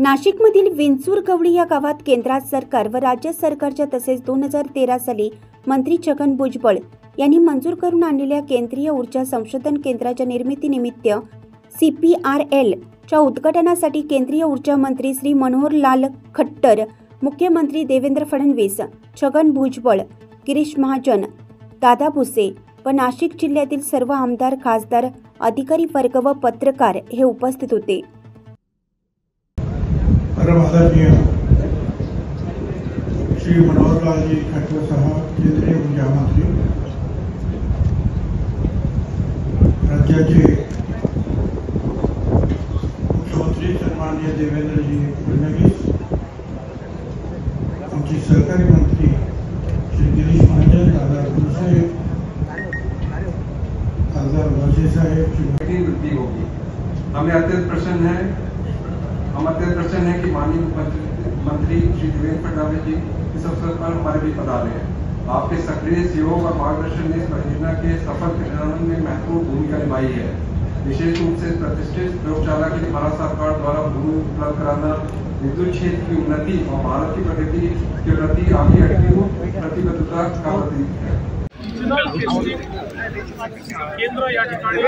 नाशिकमधील विंचूर गवळी या गावात केंद्र सरकार व राज्य सरकारच्या तसेच 2013 साली मंत्री छगन भुजबळ यांनी मंजूर करून आणलेल्या केंद्रीय ऊर्जा संशोधन केंद्राच्या निर्मितीनिमित्त CPRL च्या उद्घाटनासाठी केंद्रीय ऊर्जा मंत्री श्री मनोहर लाल खट्टर, मुख्यमंत्री देवेंद्र फडणवीस, छगन भुजबळ, गिरीश महाजन, दादा भुसे व नाशिक जिल्ह्यातील सर्व आमदार, खासदार, अधिकारी वर्ग व पत्रकार हे उपस्थित होते। आदरणीय श्री मनोहर लाल जी खट्टर साहब, केंद्रीय ऊर्जा मंत्री, राज्याचे मुख्यमंत्री सन्माननीय देवेंद्र जी फडणवीस, आमचे सहकारी मंत्री श्री गिरीश महाजन, दादा भुसे, खासदार वाजे साहेब, वृद्धि होगी। हमें अत्यंत प्रसन्न है कि माननीय मंत्री श्री देवेंद्र फडणवीस जी इस अवसर पर हमारे भी पधारे हैं। आपके सक्रिय सहयोग और मार्गदर्शन ने इस परियोजना के सफल क्रियान्वयन में महत्वपूर्ण भूमिका निभाई है। विशेष रूप से प्रतिष्ठित प्रयोगशाला के लिए भारत सरकार द्वारा भूमि उपलब्ध कराना विद्युत क्षेत्र की उन्नति और भारत की प्रगति के प्रति आपकी एक्टिव प्रतिबद्धता का प्रतीक है। केंद्र या ठिकाणी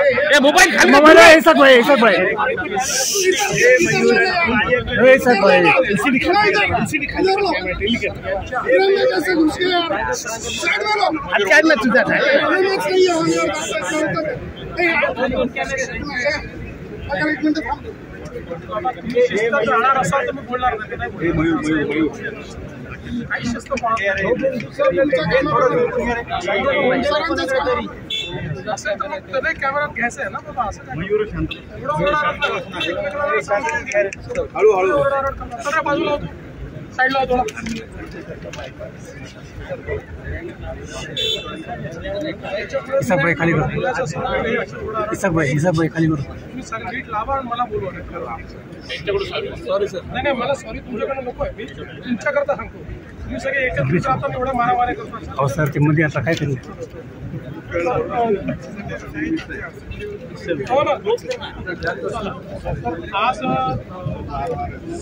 कॅमेरा घ्यायचं आहे ना बाबा, असं मयूर शांत हळूहळू बाजूला होतो, साईडला होतो। हिसाब भाई खाली करो, हिसाब भाई खाली करो। तुम्ही नीट लावा आणि मला बोलवा। सॉरी सर, नाही मला सॉरी तुमच्याकडे नको आहे, मी तुमच्याकरता सांगतो। तुम्ही सगळे एकत्र राहता, एवढा मारामारी करता। अहो सर, ते मध्ये आता काय करू? आज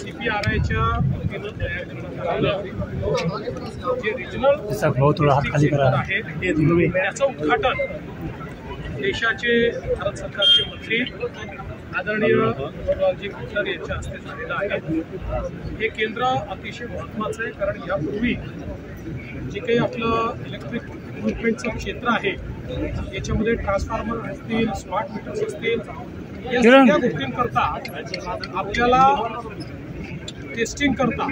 CPRIच्या वतीनं तयार करण्यात आलेलं जे रिजनल हात खाली करा आहे त्याचं उद्घाटन देशाचे भारत सरकारचे मंत्री आदरणीय मनोहरलालजी खट्टर यांच्या हस्ते झालेलं आहे। हे केंद्र अतिशय महत्त्वाचं आहे, कारण यापूर्वी जे काही आपलं इलेक्ट्रिक इक्विपमेंटचं क्षेत्र आहे याच्यामध्ये ट्रान्सफॉर्मर असतील, स्मार्ट मीटर्स असतील, या सगळ्या गोष्टींकरता आपल्याला टेस्टिंग करता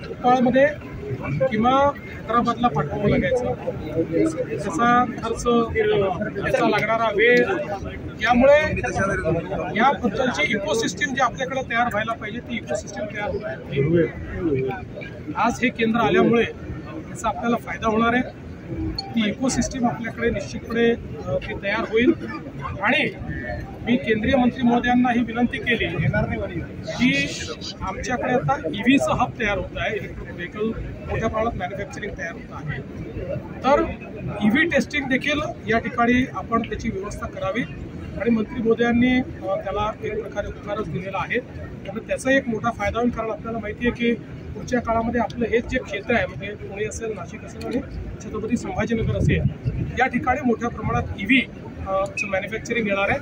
भोपाळमध्ये किंवा हैदराबादला पाठवावं लागायचं। त्याचा खर्च, त्याचा लागणारा वेळ, यामुळे याबद्दलची इकोसिस्टीम जी आपल्याकडे तयार व्हायला पाहिजे ती इकोसिस्टीम तयार होत आहे। आज हे केंद्र आल्यामुळे याचा आपल्याला फायदा होणार आहे। ती इकोसिस्टीम आपल्याकडे निश्चितपणे ती तयार होईल। आणि मी केंद्रीय मंत्री महोदयांना ही विनंती केली की आमच्याकडे आता EVचं हब तयार होत आहे, इलेक्ट्रिक व्हेकल मोठ्या प्रमाणात मॅन्युफॅक्चरिंग तयार होत आहे, तर EV टेस्टिंग देखील या ठिकाणी आपण त्याची व्यवस्था करावी। आणि मंत्री महोदयांनी त्याला एक प्रकारे उपकारच दिलेला आहे, त्यामुळे त्याचा एक मोठा फायदा होईल। कारण आपल्याला माहिती आहे की पुढच्या काळामध्ये आपलं हे जे क्षेत्र आहे, म्हणजे पुणे असेल, नाशिक असेल आणि छत्रपती संभाजीनगर असेल, या ठिकाणी मोठ्या प्रमाणात EV मॅन्युफॅक्चरिंग येणार आहे।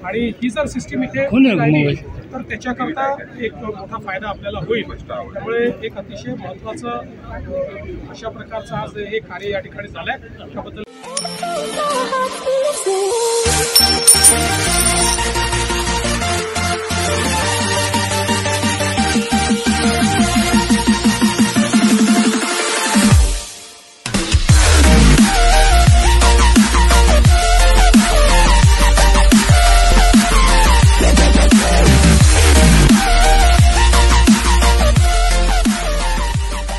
आणि ही जर सिस्टीम इथे राहिली तर त्याच्याकरता एक मोठा फायदा आपल्याला होईल। त्यामुळे एक अतिशय महत्त्वाचं अशा प्रकारचं आज हे कार्य या ठिकाणी झालंय, त्याबद्दल